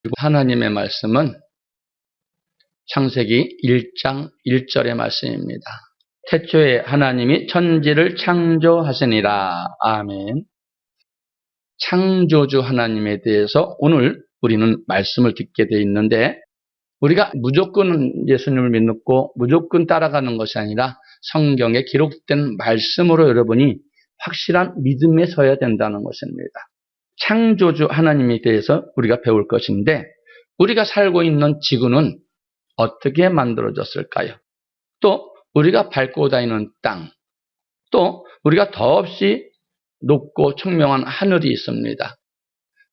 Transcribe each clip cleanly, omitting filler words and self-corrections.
그리고 하나님의 말씀은 창세기 1장 1절의 말씀입니다. 태초에 하나님이 천지를 창조하시니라. 아멘. 창조주 하나님에 대해서 오늘 우리는 말씀을 듣게 되어 있는데, 우리가 무조건 예수님을 믿고 무조건 따라가는 것이 아니라 성경에 기록된 말씀으로 여러분이 확실한 믿음에 서야 된다는 것입니다. 창조주 하나님에 대해서 우리가 배울 것인데, 우리가 살고 있는 지구는 어떻게 만들어졌을까요? 또 우리가 밟고 다니는 땅, 또 우리가 더없이 높고 청명한 하늘이 있습니다.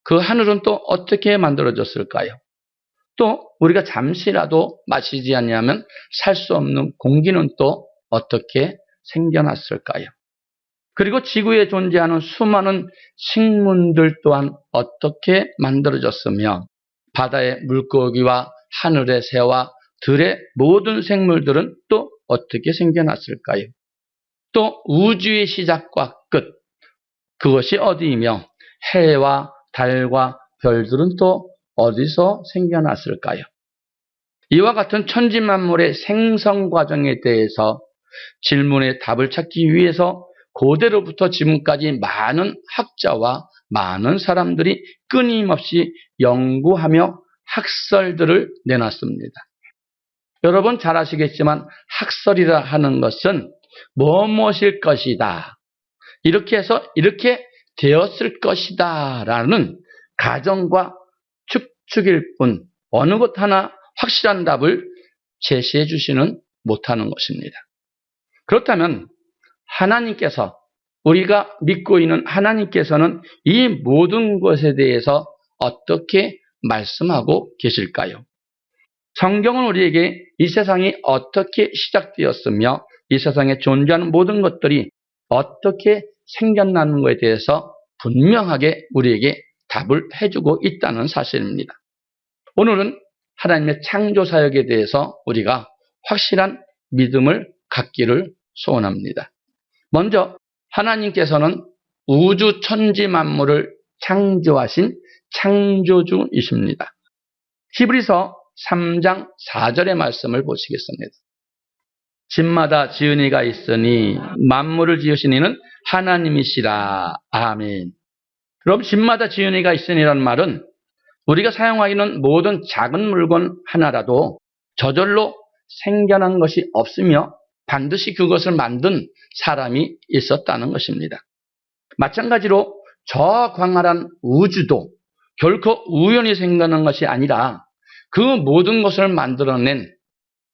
그 하늘은 또 어떻게 만들어졌을까요? 또 우리가 잠시라도 마시지 않으면 살 수 없는 공기는 또 어떻게 생겨났을까요? 그리고 지구에 존재하는 수많은 식물들 또한 어떻게 만들어졌으며, 바다의 물고기와 하늘의 새와 들의 모든 생물들은 또 어떻게 생겨났을까요? 또 우주의 시작과 끝, 그것이 어디이며 해와 달과 별들은 또 어디서 생겨났을까요? 이와 같은 천지만물의 생성 과정에 대해서 질문의 답을 찾기 위해서 고대로부터 지금까지 많은 학자와 많은 사람들이 끊임없이 연구하며 학설들을 내놨습니다. 여러분 잘 아시겠지만 학설이라 하는 것은 무엇일 것이다, 이렇게 해서 이렇게 되었을 것이다 라는 가정과 추측일 뿐 어느 것 하나 확실한 답을 제시해 주시는 못하는 것입니다. 그렇다면 하나님께서, 우리가 믿고 있는 하나님께서는 이 모든 것에 대해서 어떻게 말씀하고 계실까요? 성경은 우리에게 이 세상이 어떻게 시작되었으며 이 세상에 존재하는 모든 것들이 어떻게 생겨나는 것에 대해서 분명하게 우리에게 답을 해주고 있다는 사실입니다. 오늘은 하나님의 창조 사역에 대해서 우리가 확실한 믿음을 갖기를 소원합니다. 먼저 하나님께서는 우주 천지 만물을 창조하신 창조주이십니다. 히브리서 3장 4절의 말씀을 보시겠습니다. 집마다 지은 이가 있으니 만물을 지으신 이는 하나님이시라. 아멘. 그럼 집마다 지은 이가 있으니라는 말은 우리가 사용하기는 모든 작은 물건 하나라도 저절로 생겨난 것이 없으며 반드시 그것을 만든 사람이 있었다는 것입니다. 마찬가지로 저 광활한 우주도 결코 우연히 생겨난 것이 아니라 그 모든 것을 만들어낸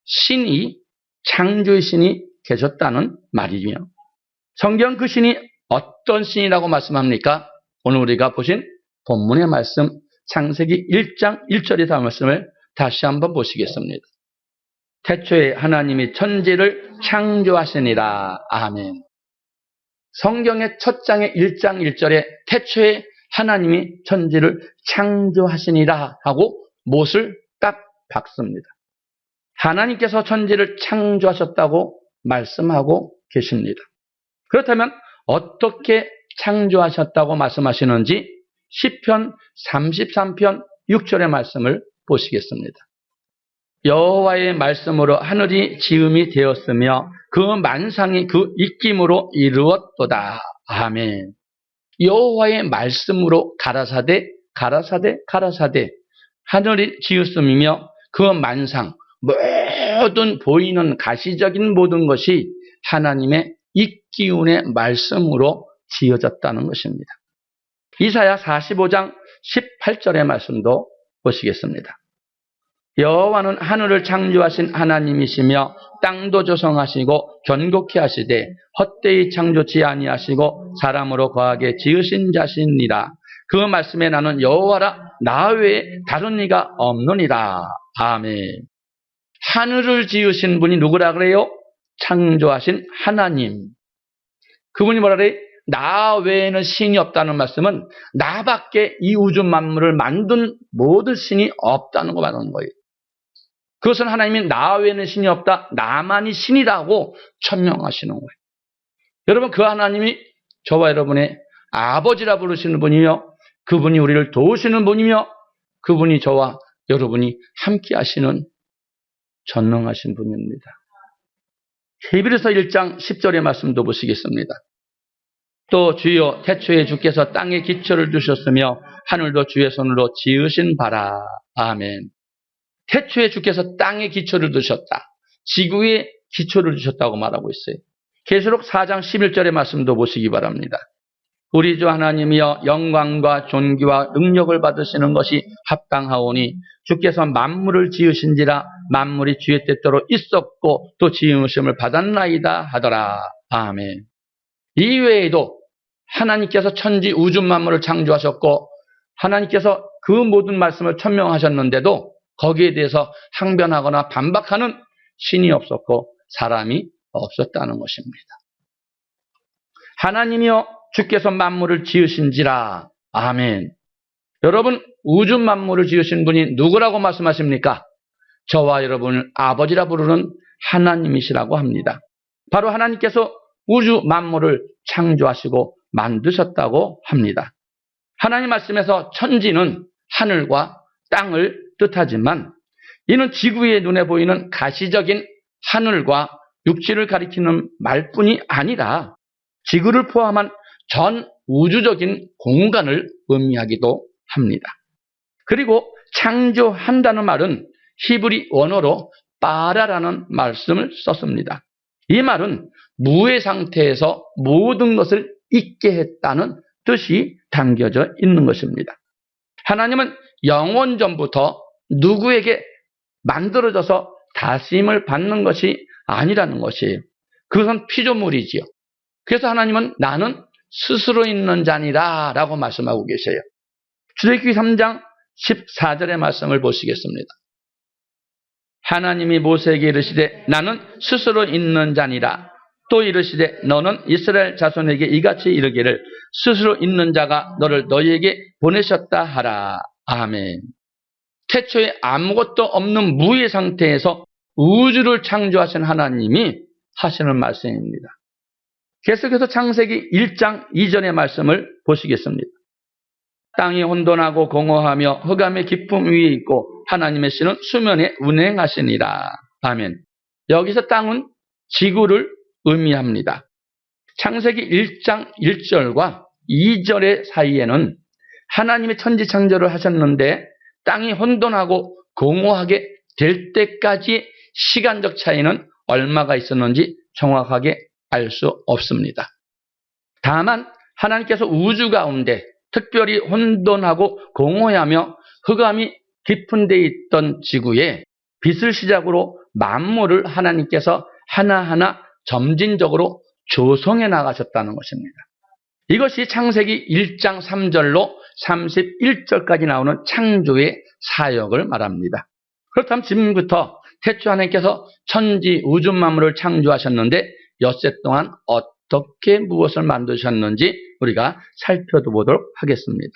신이, 창조의 신이 계셨다는 말이며, 성경 그 신이 어떤 신이라고 말씀합니까? 오늘 우리가 보신 본문의 말씀 창세기 1장 1절의 말씀을 다시 한번 보시겠습니다. 태초에 하나님이 천지를 창조하시니라. 아멘. 성경의 첫 장의 1장 1절에 태초에 하나님이 천지를 창조하시니라 하고 못을 딱 박습니다. 하나님께서 천지를 창조하셨다고 말씀하고 계십니다. 그렇다면 어떻게 창조하셨다고 말씀하시는지 시편 33편 6절의 말씀을 보시겠습니다. 여호와의 말씀으로 하늘이 지음이 되었으며 그 만상이 그 입김으로 이루었도다. 아멘. 여호와의 말씀으로 가라사대 가라사대 가라사대 하늘이 지었음이며 그 만상, 모든 보이는 가시적인 모든 것이 하나님의 입기운의 말씀으로 지어졌다는 것입니다. 이사야 45장 18절의 말씀도 보시겠습니다. 여호와는 하늘을 창조하신 하나님이시며 땅도 조성하시고 견고케 하시되 헛되이 창조치 아니하시고 사람으로 거하게 지으신 자시니라. 그 말씀에 나는 여호와라, 나 외에 다른 이가 없느니라. 아멘. 하늘을 지으신 분이 누구라 그래요? 창조하신 하나님. 그분이 뭐라 그래요? 나 외에는 신이 없다는 말씀은 나밖에 이 우주 만물을 만든 모든 신이 없다는 거 말하는 거예요. 그것은 하나님이 나 외에는 신이 없다, 나만이 신이라고 천명하시는 거예요. 여러분, 그 하나님이 저와 여러분의 아버지라 부르시는 분이며 그분이 우리를 도우시는 분이며 그분이 저와 여러분이 함께 하시는 전능하신 분입니다. 히브리서 1장 10절의 말씀도 보시겠습니다. 또 주여 태초에 주께서 땅에 기초를 두셨으며 하늘도 주의 손으로 지으신 바라. 아멘. 태초에 주께서 땅에 기초를 두셨다. 지구에 기초를 두셨다고 말하고 있어요. 계시록 4장 11절의 말씀도 보시기 바랍니다. 우리 주 하나님이여 영광과 존귀와 능력을 받으시는 것이 합당하오니 주께서 만물을 지으신지라 만물이 주의 뜻대로 있었고 또 지으심을 받았나이다 하더라. 아멘. 이외에도 하나님께서 천지 우주 만물을 창조하셨고 하나님께서 그 모든 말씀을 천명하셨는데도 거기에 대해서 항변하거나 반박하는 신이 없었고 사람이 없었다는 것입니다. 하나님이여 주께서 만물을 지으신지라. 아멘. 여러분, 우주 만물을 지으신 분이 누구라고 말씀하십니까? 저와 여러분을 아버지라 부르는 하나님이시라고 합니다. 바로 하나님께서 우주 만물을 창조하시고 만드셨다고 합니다. 하나님 말씀에서 천지는 하늘과 땅을 뜻하지만 이는 지구의 눈에 보이는 가시적인 하늘과 육지를 가리키는 말뿐이 아니라 지구를 포함한 전 우주적인 공간을 의미하기도 합니다. 그리고 창조한다는 말은 히브리 원어로 빠라라는 말씀을 썼습니다. 이 말은 무의 상태에서 모든 것을 있게 했다는 뜻이 담겨져 있는 것입니다. 하나님은 영원 전부터 누구에게 만들어져서 다스림을 받는 것이 아니라는 것이에요. 그것은 피조물이지요. 그래서 하나님은 나는 스스로 있는 자니라 라고 말씀하고 계세요. 출애굽기 3장 14절의 말씀을 보시겠습니다. 하나님이 모세에게 이르시되 나는 스스로 있는 자니라. 또 이르시되 너는 이스라엘 자손에게 이같이 이르기를 스스로 있는 자가 너를 너희에게 보내셨다 하라. 아멘. 태초에 아무것도 없는 무의 상태에서 우주를 창조하신 하나님이 하시는 말씀입니다. 계속해서 창세기 1장 2절의 말씀을 보시겠습니다. 땅이 혼돈하고 공허하며 흑암의 깊음 위에 있고 하나님의 신은 수면에 운행하시니라. 아멘. 여기서 땅은 지구를 의미합니다. 창세기 1장 1절과 2절의 사이에는 하나님의 천지 창조를 하셨는데 땅이 혼돈하고 공허하게 될 때까지 시간적 차이는 얼마가 있었는지 정확하게 알 수 없습니다. 다만 하나님께서 우주 가운데 특별히 혼돈하고 공허하며 흑암이 깊은 데 있던 지구에 빛을 시작으로 만물을 하나님께서 하나하나 점진적으로 조성해 나가셨다는 것입니다. 이것이 창세기 1장 3절로 31절까지 나오는 창조의 사역을 말합니다. 그렇다면 지금부터 태초 하나님께서 천지 우주 만물을 창조하셨는데 엿새 동안 어떻게 무엇을 만드셨는지 우리가 살펴보도록 하겠습니다.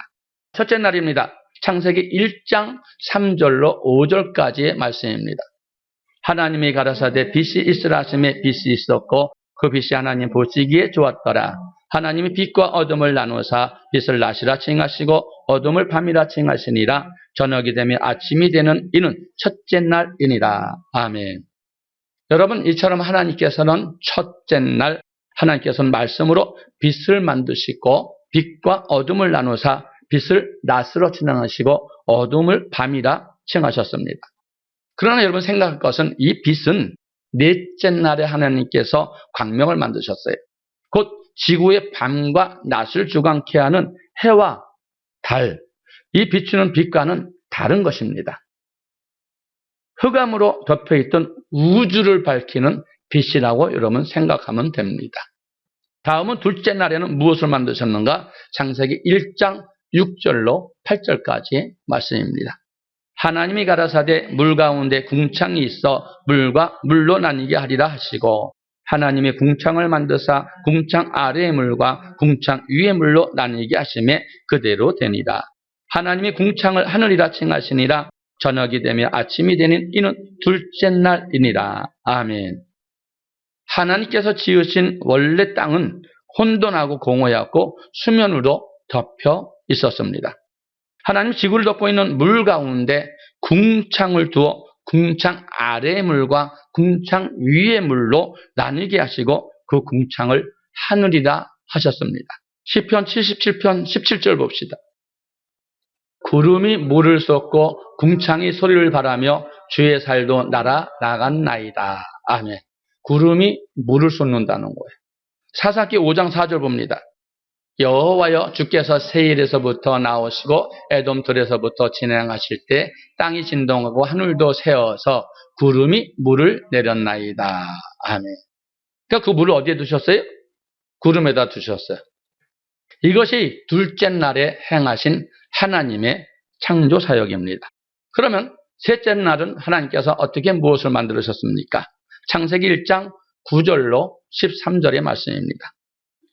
첫째 날입니다. 창세기 1장 3절로 5절까지의 말씀입니다. 하나님이 가라사대 빛이 있으라 하시매 빛이 있었고 그 빛이 하나님 보시기에 좋았더라. 하나님이 빛과 어둠을 나누사 빛을 낮이라 칭하시고 어둠을 밤이라 칭하시니라. 저녁이 되며 아침이 되는 이는 첫째 날이니라. 아멘. 여러분, 이처럼 하나님께서는 첫째 날 하나님께서는 말씀으로 빛을 만드시고 빛과 어둠을 나누사 빛을 낮으로 칭하시고 어둠을 밤이라 칭하셨습니다. 그러나 여러분 생각할 것은 이 빛은 넷째 날에 하나님께서 광명을 만드셨어요. 곧 지구의 밤과 낮을 주관케 하는 해와 달, 이 비추는 빛과는 다른 것입니다. 흑암으로 덮여있던 우주를 밝히는 빛이라고 여러분 생각하면 됩니다. 다음은 둘째 날에는 무엇을 만드셨는가? 창세기 1장 6절로 8절까지의 말씀입니다. 하나님이 가라사대 물 가운데 궁창이 있어 물과 물로 나뉘게 하리라 하시고 하나님이 궁창을 만드사 궁창 아래의 물과 궁창 위의 물로 나뉘게 하시매 그대로 되니라. 하나님이 궁창을 하늘이라 칭하시니라. 저녁이 되며 아침이 되는 이는 둘째 날이니라. 아멘. 하나님께서 지으신 원래 땅은 혼돈하고 공허였고 수면으로 덮여 있었습니다. 하나님 지구를 덮고 있는 물 가운데 궁창을 두어 궁창 아래의 물과 궁창 위의 물로 나뉘게 하시고 그 궁창을 하늘이라 하셨습니다. 시편 77편 17절 봅시다. 구름이 물을 쏟고 궁창이 소리를 바라며 주의 살도 날아나갔나이다. 아멘. 구름이 물을 쏟는다는 거예요. 사사기 5장 4절 봅니다. 여호와여 주께서 세일에서부터 나오시고 에돔들에서부터 진행하실 때 땅이 진동하고 하늘도 새어서 구름이 물을 내렸나이다. 아멘. 그러니까 그 물을 어디에 두셨어요? 구름에다 두셨어요. 이것이 둘째 날에 행하신 하나님의 창조 사역입니다. 그러면 셋째 날은 하나님께서 어떻게 무엇을 만들으셨습니까? 창세기 1장 9절로 13절의 말씀입니다.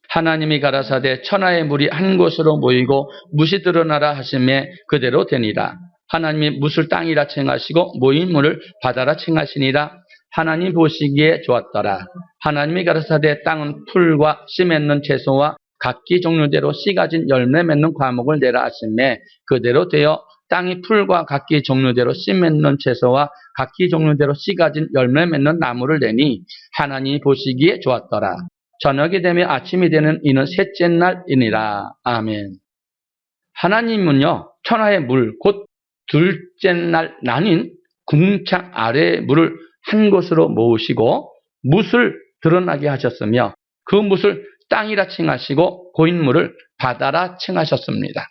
하나님이 가라사대 천하의 물이 한 곳으로 모이고 뭇이 드러나라 하심에 그대로 되니라. 하나님이 뭇을 땅이라 칭하시고 모인 물을 바다라 칭하시니라. 하나님 보시기에 좋았더라. 하나님이 가라사대 땅은 풀과 씨 맺는 채소와 각기 종류대로 씨 가진 열매 맺는 과목을 내라 하심에 그대로 되어 땅이 풀과 각기 종류대로 씨 맺는 채소와 각기 종류대로 씨 가진 열매 맺는 나무를 내니 하나님이 보시기에 좋았더라. 저녁이 되며 아침이 되는 이는 셋째 날이니라. 아멘. 하나님은요, 천하의 물, 곧 둘째 날 나뉜 궁창 아래의 물을 한 곳으로 모으시고 뭇을 드러나게 하셨으며 그 뭇을 땅이라 칭하시고 고인 물을 바다라 칭하셨습니다.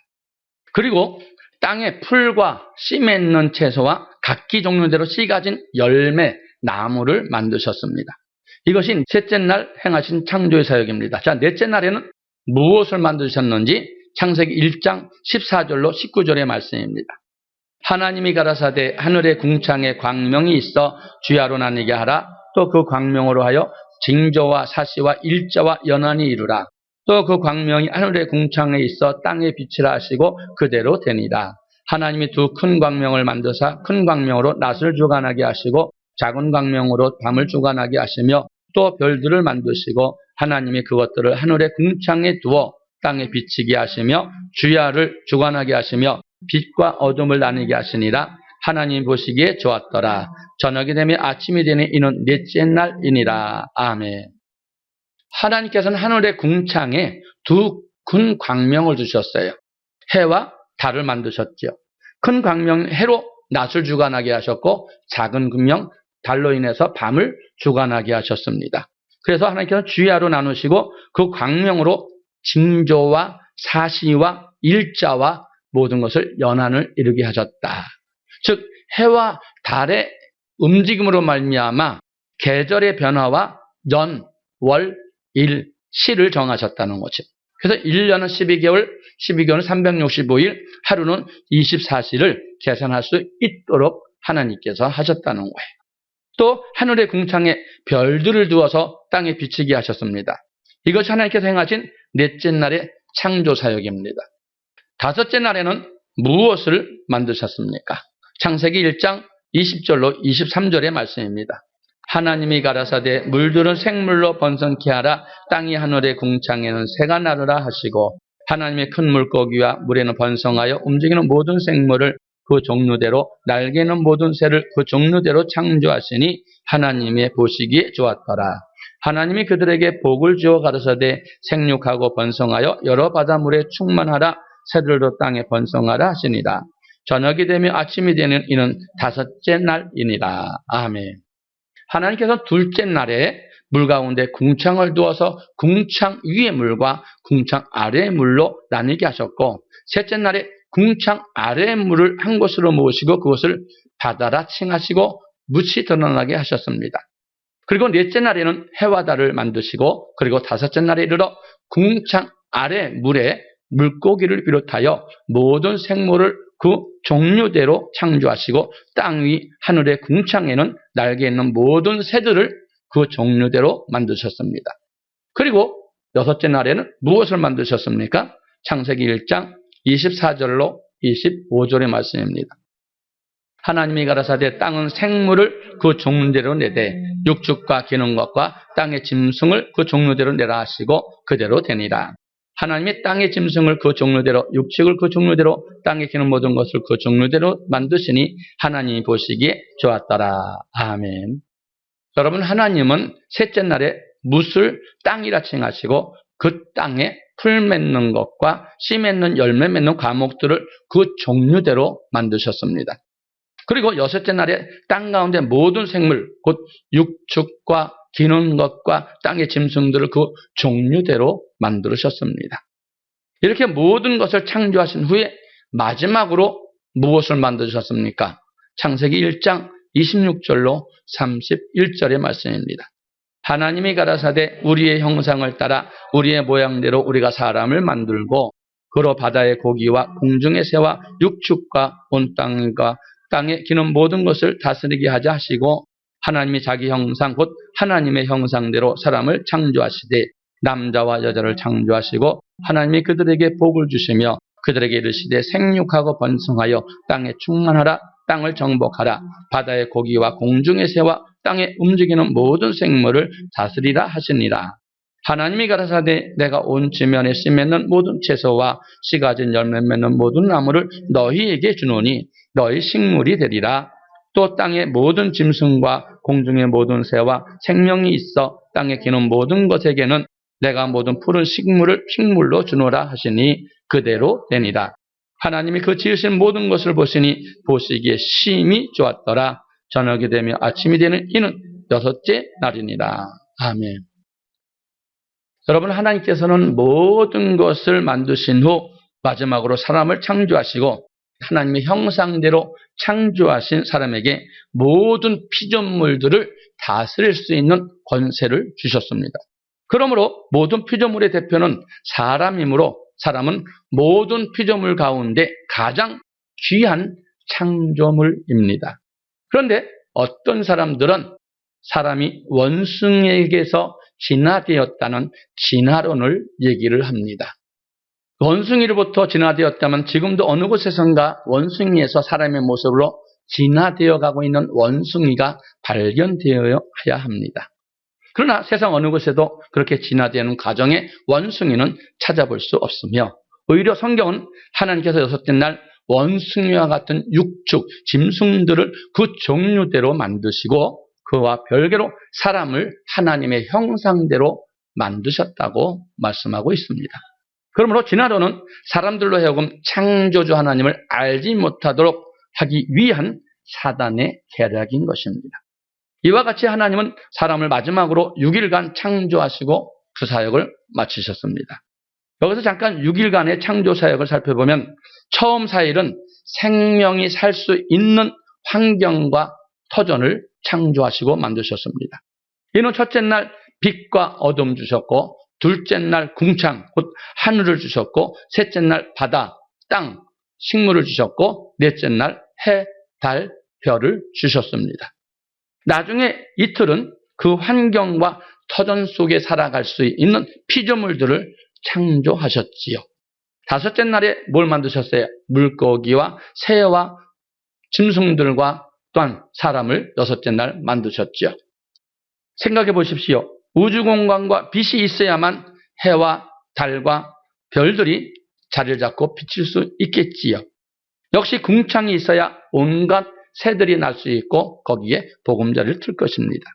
그리고 땅에 풀과 씨 맺는 채소와 각기 종류대로 씨 가진 열매, 나무를 만드셨습니다. 이것이 셋째 날 행하신 창조의 사역입니다. 자, 넷째 날에는 무엇을 만드셨는지 창세기 1장 14절로 19절의 말씀입니다. 하나님이 가라사대 하늘의 궁창에 광명이 있어 주야로 나뉘게 하라. 또 그 광명으로 하여 징조와 사시와 일자와 연한이 이루라. 또 그 광명이 하늘의 궁창에 있어 땅에 빛이라 하시고 그대로 되니라. 하나님이 두 큰 광명을 만드사 큰 광명으로 낮을 주관하게 하시고 작은 광명으로 밤을 주관하게 하시며 또 별들을 만드시고 하나님이 그것들을 하늘의 궁창에 두어 땅에 비치게 하시며 주야를 주관하게 하시며 빛과 어둠을 나뉘게 하시니라. 하나님 보시기에 좋았더라. 저녁이 되면 아침이 되니 이는 넷째 날이니라. 아멘. 하나님께서는 하늘의 궁창에 두 큰 광명을 주셨어요. 해와 달을 만드셨죠. 큰 광명 해로 낮을 주관하게 하셨고 작은 광명 달로 인해서 밤을 주관하게 하셨습니다. 그래서 하나님께서 주야로 나누시고 그 광명으로 징조와 사시와 일자와 모든 것을 연한을 이루게 하셨다. 즉 해와 달의 움직임으로 말미암아 계절의 변화와 연, 월, 일, 시를 정하셨다는 거죠. 그래서 1년은 12개월, 12개월은 365일, 하루는 24시를 계산할 수 있도록 하나님께서 하셨다는 거예요. 또 하늘의 궁창에 별들을 두어서 땅에 비치게 하셨습니다. 이것이 하나님께서 행하신 넷째 날의 창조 사역입니다. 다섯째 날에는 무엇을 만드셨습니까? 창세기 1장 20절로 23절의 말씀입니다. 하나님이 가라사대 물들은 생물로 번성케 하라. 땅이 하늘의 궁창에는 새가 나르라 하시고 하나님의 큰 물고기와 물에는 번성하여 움직이는 모든 생물을 그 종류대로 날개는 모든 새를 그 종류대로 창조하시니 하나님의 보시기에 좋았더라. 하나님이 그들에게 복을 주어 가라사대 생육하고 번성하여 여러 바다물에 충만하라. 새들도 땅에 번성하라 하시니라. 저녁이 되며 아침이 되는 이는 다섯째 날이니라. 아멘. 하나님께서 둘째 날에 물 가운데 궁창을 두어서 궁창 위의 물과 궁창 아래의 물로 나뉘게 하셨고 셋째 날에 궁창 아래의 물을 한 곳으로 모으시고 그것을 바다라 칭하시고 뭇이 드러나게 하셨습니다. 그리고 넷째 날에는 해와 달을 만드시고 그리고 다섯째 날에 이르러 궁창 아래 물에 물고기를 비롯하여 모든 생물을 그 종류대로 창조하시고 땅 위 하늘의 궁창에는 날개 있는 모든 새들을 그 종류대로 만드셨습니다. 그리고 여섯째 날에는 무엇을 만드셨습니까? 창세기 1장 24절로 25절의 말씀입니다. 하나님이 가라사대 땅은 생물을 그 종류대로 내되 육축과 기는 것과 땅의 짐승을 그 종류대로 내라 하시고 그대로 되니라. 하나님이 땅의 짐승을 그 종류대로, 육축을 그 종류대로, 땅에 기는 모든 것을 그 종류대로 만드시니 하나님이 보시기에 좋았더라. 아멘. 여러분, 하나님은 셋째 날에 뭇을 땅이라 칭하시고 그 땅에 풀 맺는 것과 씨 맺는 열매 맺는 과목들을 그 종류대로 만드셨습니다. 그리고 여섯째 날에 땅 가운데 모든 생물, 곧 육축과 기는 것과 땅의 짐승들을 그 종류대로 만들으셨습니다. 이렇게 모든 것을 창조하신 후에 마지막으로 무엇을 만드셨습니까? 창세기 1장 26절로 31절의 말씀입니다. 하나님이 가라사대 우리의 형상을 따라 우리의 모양대로 우리가 사람을 만들고 그로 바다의 고기와 공중의 새와 육축과 온 땅과 땅에 기는 모든 것을 다스리게 하자 하시고 하나님이 자기 형상 곧 하나님의 형상대로 사람을 창조하시되 남자와 여자를 창조하시고 하나님이 그들에게 복을 주시며 그들에게 이르시되 생육하고 번성하여 땅에 충만하라 땅을 정복하라 바다의 고기와 공중의 새와 땅에 움직이는 모든 생물을 다스리라 하시니라. 하나님이 가라사대 내가 온 지면에 씨 맺는 모든 채소와 씨 가진 열매 맺는 모든 나무를 너희에게 주노니 너희 식물이 되리라. 또 땅의 모든 짐승과 공중의 모든 새와 생명이 있어 땅에 기는 모든 것에게는 내가 모든 푸른 식물을 식물로 주노라 하시니 그대로 되니라. 하나님이 그 지으신 모든 것을 보시니 보시기에 심히 좋았더라. 저녁이 되며 아침이 되는 이는 여섯째 날이니라. 아멘. 여러분, 하나님께서는 모든 것을 만드신 후 마지막으로 사람을 창조하시고 하나님의 형상대로 창조하신 사람에게 모든 피조물들을 다스릴 수 있는 권세를 주셨습니다. 그러므로 모든 피조물의 대표는 사람이므로 사람은 모든 피조물 가운데 가장 귀한 창조물입니다. 그런데 어떤 사람들은 사람이 원숭이에게서 진화되었다는 진화론을 얘기를 합니다. 원숭이로부터 진화되었다면 지금도 어느 곳에선가 원숭이에서 사람의 모습으로 진화되어 가고 있는 원숭이가 발견되어야 합니다. 그러나 세상 어느 곳에도 그렇게 진화되는 과정에 원숭이는 찾아볼 수 없으며 오히려 성경은 하나님께서 여섯째 날 원숭이와 같은 육축, 짐승들을 그 종류대로 만드시고 그와 별개로 사람을 하나님의 형상대로 만드셨다고 말씀하고 있습니다. 그러므로 진화론은 사람들로 하여금 창조주 하나님을 알지 못하도록 하기 위한 사단의 계략인 것입니다. 이와 같이 하나님은 사람을 마지막으로 6일간 창조하시고 그 사역을 마치셨습니다. 여기서 잠깐 6일간의 창조 사역을 살펴보면 처음 4일은 생명이 살 수 있는 환경과 터전을 창조하시고 만드셨습니다. 이는 첫째 날 빛과 어둠 주셨고 둘째 날 궁창 곧 하늘을 주셨고 셋째 날 바다, 땅, 식물을 주셨고 넷째 날 해, 달, 별을 주셨습니다. 나중에 이틀은 그 환경과 터전 속에 살아갈 수 있는 피조물들을 창조하셨지요. 다섯째 날에 뭘 만드셨어요? 물고기와 새와 짐승들과 또한 사람을 여섯째 날 만드셨죠. 생각해 보십시오. 우주공간과 빛이 있어야만 해와 달과 별들이 자리를 잡고 비칠 수 있겠지요. 역시 궁창이 있어야 온갖 새들이 날 수 있고 거기에 보금자리를 틀 것입니다.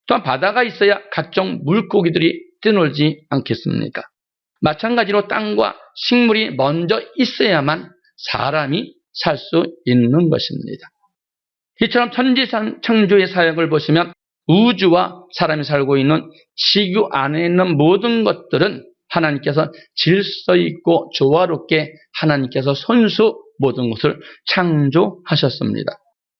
또한 바다가 있어야 각종 물고기들이 뛰놀지 않겠습니까? 마찬가지로 땅과 식물이 먼저 있어야만 사람이 살 수 있는 것입니다. 이처럼 천지창조의 사역을 보시면 우주와 사람이 살고 있는 지구 안에 있는 모든 것들은 하나님께서 질서 있고 조화롭게 하나님께서 손수 모든 것을 창조하셨습니다.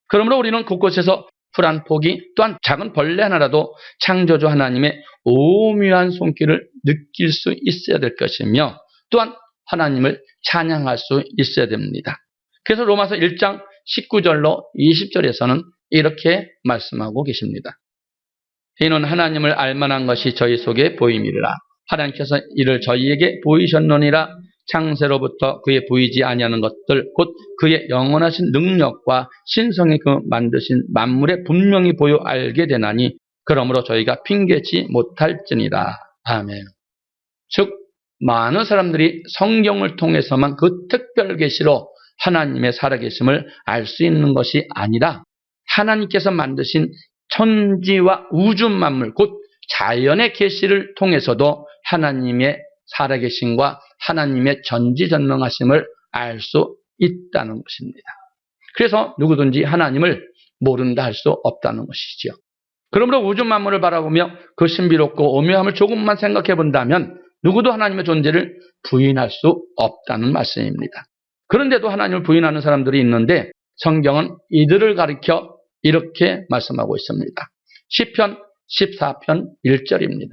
그러므로 우리는 곳곳에서 풀 한 포기 또한 작은 벌레 하나라도 창조주 하나님의 오묘한 손길을 느낄 수 있어야 될 것이며 또한 하나님을 찬양할 수 있어야 됩니다. 그래서 로마서 1장 19절로 20절에서는 이렇게 말씀하고 계십니다. 이는 하나님을 알만한 것이 저희 속에 보임이라. 하나님께서 이를 저희에게 보이셨느니라. 창세로부터 그의 보이지 아니하는 것들 곧 그의 영원하신 능력과 신성의 그 만드신 만물에 분명히 보여 알게 되나니 그러므로 저희가 핑계치 못할지니라. 아멘. 즉 많은 사람들이 성경을 통해서만 그 특별 계시로 하나님의 살아계심을 알 수 있는 것이 아니라 하나님께서 만드신 천지와 우주 만물 곧 자연의 계시를 통해서도 하나님의 살아계심과 하나님의 전지전능하심을 알 수 있다는 것입니다. 그래서 누구든지 하나님을 모른다 할 수 없다는 것이지요. 그러므로 우주 만물을 바라보며 그 신비롭고 오묘함을 조금만 생각해 본다면 누구도 하나님의 존재를 부인할 수 없다는 말씀입니다. 그런데도 하나님을 부인하는 사람들이 있는데 성경은 이들을 가리켜 이렇게 말씀하고 있습니다. 시편 14편 1절입니다.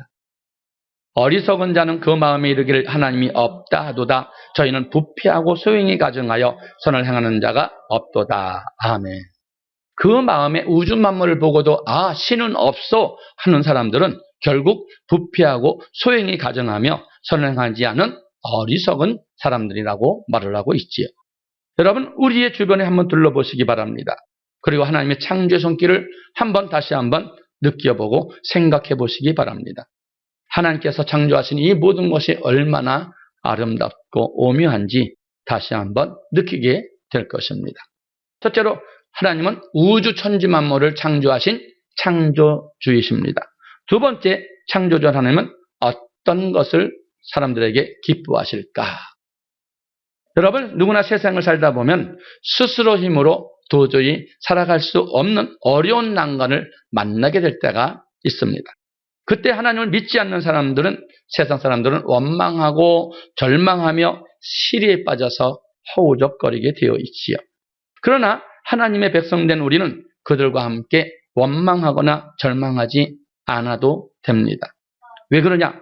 어리석은 자는 그 마음에 이르기를 하나님이 없다 하도다. 저희는 부패하고 소용이 가증하여 선을 행하는 자가 없도다. 아멘. 그 마음에 우주 만물을 보고도 신은 없어 하는 사람들은 결국 부패하고 소용이 가증하며 선을 행하지 않은 어리석은 사람들이라고 말을 하고 있지요. 여러분, 우리의 주변에 한번 둘러보시기 바랍니다. 그리고 하나님의 창조의 손길을 다시 한번 느껴보고 생각해 보시기 바랍니다. 하나님께서 창조하신 이 모든 것이 얼마나 아름답고 오묘한지 다시 한번 느끼게 될 것입니다. 첫째로 하나님은 우주 천지 만물을 창조하신 창조주이십니다. 두 번째, 창조주 하나님은 어떤 것을 사람들에게 기뻐하실까? 여러분, 누구나 세상을 살다 보면 스스로 힘으로 도저히 살아갈 수 없는 어려운 난관을 만나게 될 때가 있습니다. 그때 하나님을 믿지 않는 사람들은, 세상 사람들은 원망하고 절망하며 시리에 빠져서 허우적거리게 되어 있지요. 그러나 하나님의 백성된 우리는 그들과 함께 원망하거나 절망하지 않아도 됩니다. 왜 그러냐?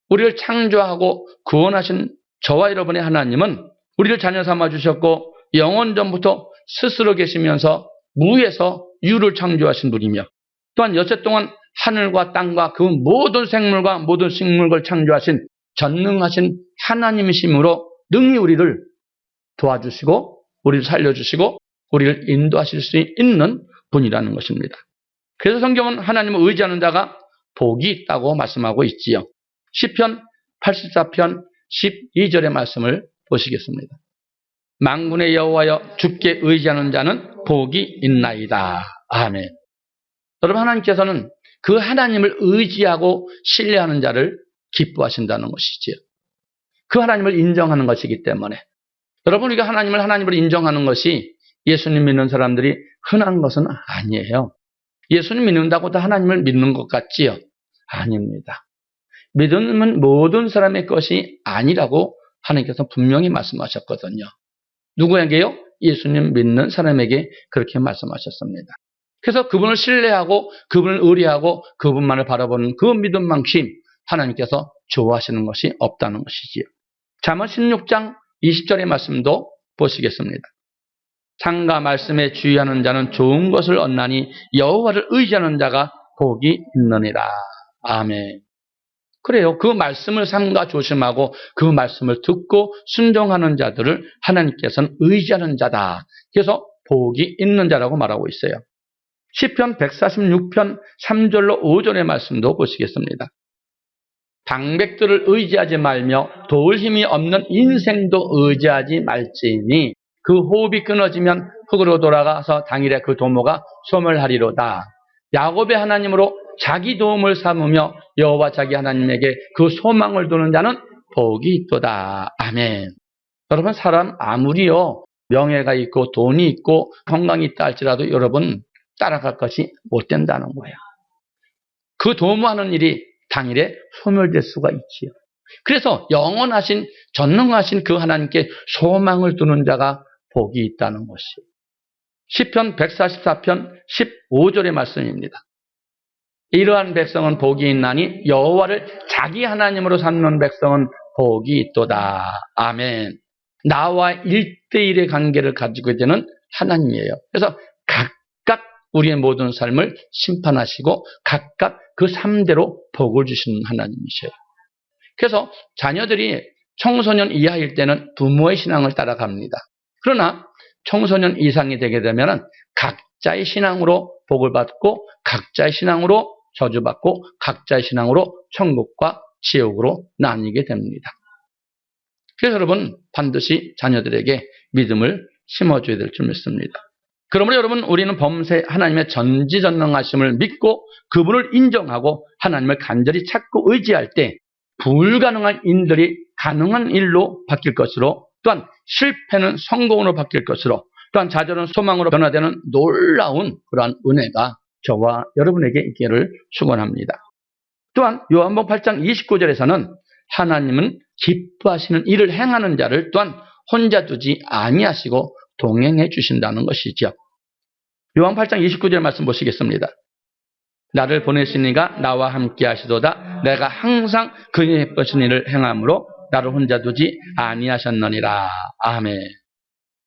우리를 창조하고 구원하신 저와 여러분의 하나님은 우리를 자녀 삼아 주셨고 영원전부터 스스로 계시면서 무에서 유를 창조하신 분이며 또한 여태 동안 하늘과 땅과 그 모든 생물과 모든 식물을 창조하신 전능하신 하나님이시므로 능히 우리를 도와주시고 우리를 살려주시고 우리를 인도하실 수 있는 분이라는 것입니다. 그래서 성경은 하나님을 의지하는 자가 복이 있다고 말씀하고 있지요. 시편 84편 12절의 말씀을 보시겠습니다. 만군의 여호와여 주께 의지하는 자는 복이 있나이다. 아멘. 여러분, 하나님께서는 그 하나님을 의지하고 신뢰하는 자를 기뻐하신다는 것이지요. 그 하나님을 인정하는 것이기 때문에 여러분, 우리가 하나님을 인정하는 것이 예수님 믿는 사람들이 흔한 것은 아니에요. 예수님 믿는다고 다 하나님을 믿는 것 같지요? 아닙니다. 믿음은 모든 사람의 것이 아니라고 하나님께서 분명히 말씀하셨거든요. 누구에게요? 예수님 믿는 사람에게 그렇게 말씀하셨습니다. 그래서 그분을 신뢰하고 그분을 의뢰하고 그분만을 바라보는 그 믿음만큼 하나님께서 좋아하시는 것이 없다는 것이지요. 잠언 16장 20절의 말씀도 보시겠습니다. 창과 말씀에 주의하는 자는 좋은 것을 얻나니 여호와를 의지하는 자가 복이 있느니라. 아멘. 그래요. 그 말씀을 삼가 조심하고 그 말씀을 듣고 순종하는 자들을 하나님께서는 의지하는 자다. 그래서 복이 있는 자라고 말하고 있어요. 시편 146편 3절로 5절의 말씀도 보시겠습니다. 방백들을 의지하지 말며 도울 힘이 없는 인생도 의지하지 말지니 그 호흡이 끊어지면 흙으로 돌아가서 당일에 그 도모가 소멸하리로다. 야곱의 하나님으로 자기 도움을 삼으며 여호와 자기 하나님에게 그 소망을 두는 자는 복이 있도다. 아멘. 여러분, 사람 아무리요 명예가 있고 돈이 있고 건강이 있다 할지라도 여러분 따라갈 것이 못 된다는 거예요. 그 도모하는 일이 당일에 소멸될 수가 있지요. 그래서 영원하신 전능하신 그 하나님께 소망을 두는 자가 복이 있다는 것이에요. 시편 144편 15절의 말씀입니다. 이러한 백성은 복이 있나니 여호와를 자기 하나님으로 삼는 백성은 복이 있도다. 아멘. 나와 1대1의 관계를 가지고 되는 하나님이에요. 그래서 각각 우리의 모든 삶을 심판하시고 각각 그 3대로 복을 주시는 하나님이셔요. 그래서 자녀들이 청소년 이하일 때는 부모의 신앙을 따라갑니다. 그러나 청소년 이상이 되게 되면 각자의 신앙으로 복을 받고 각자의 신앙으로 저주받고 각자의 신앙으로 천국과 지옥으로 나뉘게 됩니다. 그래서 여러분 반드시 자녀들에게 믿음을 심어줘야 될 줄 믿습니다. 그러므로 여러분 우리는 범세 하나님의 전지전능하심을 믿고 그분을 인정하고 하나님을 간절히 찾고 의지할 때 불가능한 일들이 가능한 일로 바뀔 것으로, 또한 실패는 성공으로 바뀔 것으로, 또한 좌절은 소망으로 변화되는 놀라운 그러한 은혜가 저와 여러분에게 있기를 축원합니다. 또한 요한복음 8장 29절에서는 하나님은 기뻐하시는 일을 행하는 자를 또한 혼자 두지 아니하시고 동행해 주신다는 것이죠. 요한 8장 29절 말씀 보시겠습니다. 나를 보내신 이가 나와 함께 하시도다. 내가 항상 그의 예쁘신 일을 행함으로 나를 혼자 두지 아니하셨느니라. 아멘.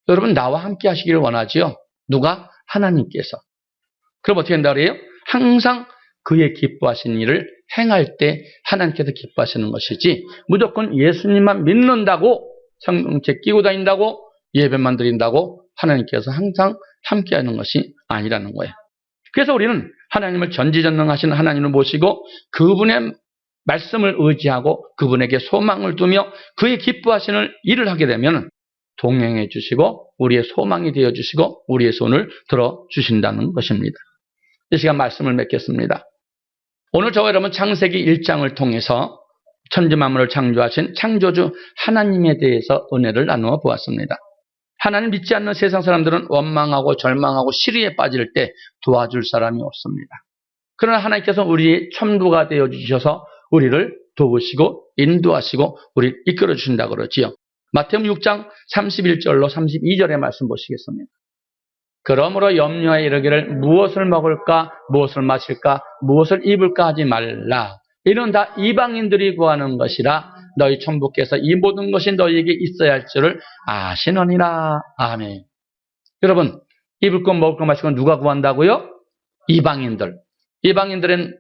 여러분 나와 함께 하시기를 원하지요. 누가? 하나님께서. 그럼 어떻게 한다 그래요? 항상 그의 기뻐하신 일을 행할 때 하나님께서 기뻐하시는 것이지, 무조건 예수님만 믿는다고 성경책 끼고 다닌다고 예배만 드린다고 하나님께서 항상 함께하는 것이 아니라는 거예요. 그래서 우리는 하나님을 전지전능하신 하나님을 모시고 그분의 말씀을 의지하고 그분에게 소망을 두며 그의 기뻐하시는 일을 하게 되면 동행해 주시고 우리의 소망이 되어 주시고 우리의 손을 들어 주신다는 것입니다. 이 시간 말씀을 맺겠습니다. 오늘 저와 여러분 창세기 1장을 통해서 천지만물을 창조하신 창조주 하나님에 대해서 은혜를 나누어 보았습니다. 하나님 믿지 않는 세상 사람들은 원망하고 절망하고 시리에 빠질 때 도와줄 사람이 없습니다. 그러나 하나님께서 우리의 천부가 되어 주셔서 우리를 도우시고 인도하시고 우리를 이끌어 주신다고 그러지요. 마태복음 6장 31절로 32절의 말씀 보시겠습니다. 그러므로 염려하여 이르기를 무엇을 먹을까 무엇을 마실까 무엇을 입을까 하지 말라. 이는 다 이방인들이 구하는 것이라 너희 천부께서 이 모든 것이 너희에게 있어야 할 줄을 아시느니라. 아멘. 여러분 입을 것 먹을 것 마실 것 누가 구한다고요? 이방인들. 이방인들은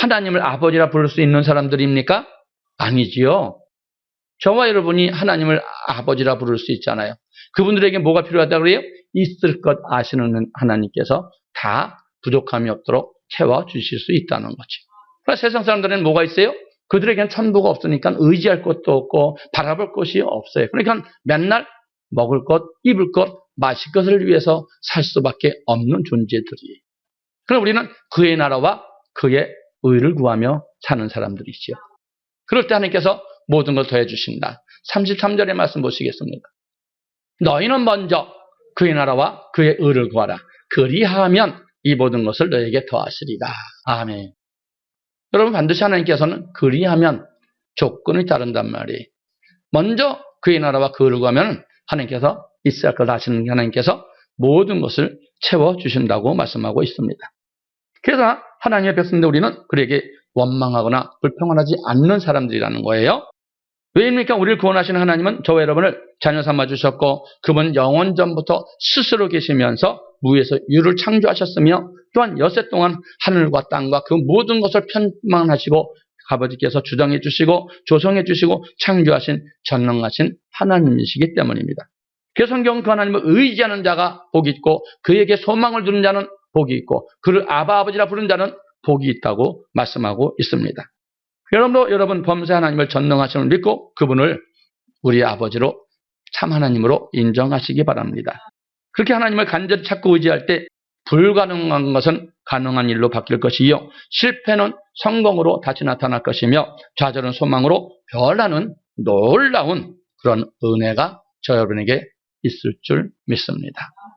하나님을 아버지라 부를 수 있는 사람들입니까? 아니지요. 저와 여러분이 하나님을 아버지라 부를 수 있잖아요. 그분들에게 뭐가 필요하다고 그래요? 있을 것 아시는 하나님께서 다 부족함이 없도록 채워주실 수 있다는 거죠. 그러나 세상 사람들은 뭐가 있어요? 그들에게는 천부가 없으니까 의지할 것도 없고 바라볼 것이 없어요. 그러니까 맨날 먹을 것, 입을 것, 마실 것을 위해서 살 수밖에 없는 존재들이에요. 그럼 우리는 그의 나라와 그의 의를 구하며 사는 사람들이죠. 그럴 때 하나님께서 모든 걸 더해 주신다. 33절의 말씀 보시겠습니다. 너희는 먼저 그의 나라와 그의 의를 구하라. 그리하면 이 모든 것을 너에게 더하시리라. 아멘. 여러분 반드시 하나님께서는 그리하면 조건이 따른단 말이에요. 먼저 그의 나라와 그 의를 구하면 하나님께서 있어야 할 것 하시는 하나님께서 모든 것을 채워주신다고 말씀하고 있습니다. 그래서 하나님의 백성들 우리는 그에게 원망하거나 불평하지 않는 사람들이라는 거예요. 왜입니까? 우리를 구원하시는 하나님은 저와 여러분을 자녀 삼아 주셨고 그분 영원 전부터 스스로 계시면서 무에서 유를 창조하셨으며 또한 여세 동안 하늘과 땅과 그 모든 것을 편만하시고 아버지께서 주정해 주시고 조성해 주시고 창조하신 전능하신 하나님이시기 때문입니다. 그래서 성경은 그 하나님을 의지하는 자가 복이 있고 그에게 소망을 두는 자는 복이 있고 그를 아버지라 부르는 자는 복이 있다고 말씀하고 있습니다. 여러분 범세 하나님을 전능하심을 믿고 그분을 우리의 아버지로 참 하나님으로 인정하시기 바랍니다. 그렇게 하나님을 간절히 찾고 의지할 때 불가능한 것은 가능한 일로 바뀔 것이요 실패는 성공으로 다시 나타날 것이며 좌절은 소망으로 변하는 놀라운 그런 은혜가 저 여러분에게 있을 줄 믿습니다.